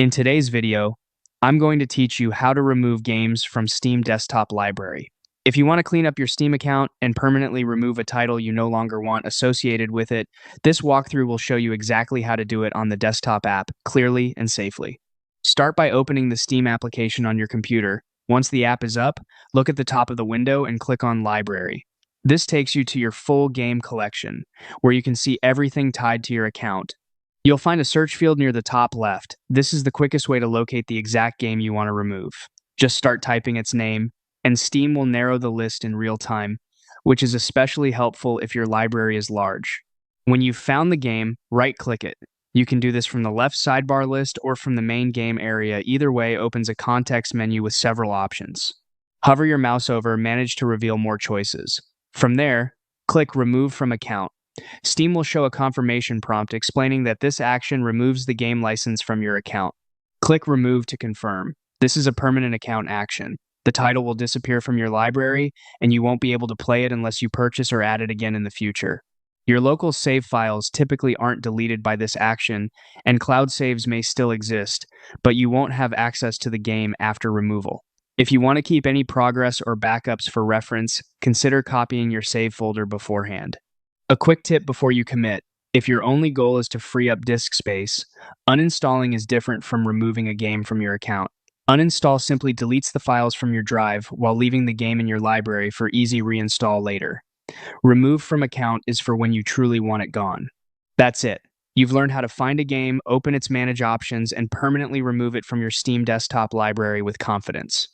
In today's video, I'm going to teach you how to remove games from Steam Desktop Library. If you want to clean up your Steam account and permanently remove a title you no longer want associated with it, this walkthrough will show you exactly how to do it on the desktop app clearly and safely. Start by opening the Steam application on your computer. Once the app is up, look at the top of the window and click on Library. This takes you to your full game collection, where you can see everything tied to your account. You'll find a search field near the top left. This is the quickest way to locate the exact game you want to remove. Just start typing its name, and Steam will narrow the list in real time, which is especially helpful if your library is large. When you've found the game, right-click it. You can do this from the left sidebar list or from the main game area. Either way opens a context menu with several options. Hover your mouse over, manage to reveal more choices. From there, click Remove from Account. Steam will show a confirmation prompt explaining that this action removes the game license from your account. Click Remove to confirm. This is a permanent account action. The title will disappear from your library, and you won't be able to play it unless you purchase or add it again in the future. Your local save files typically aren't deleted by this action, and cloud saves may still exist, but you won't have access to the game after removal. If you want to keep any progress or backups for reference, consider copying your save folder beforehand. A quick tip before you commit: if your only goal is to free up disk space, uninstalling is different from removing a game from your account. Uninstall simply deletes the files from your drive while leaving the game in your library for easy reinstall later. Remove from account is for when you truly want it gone. That's it. You've learned how to find a game, open its manage options, and permanently remove it from your Steam desktop library with confidence.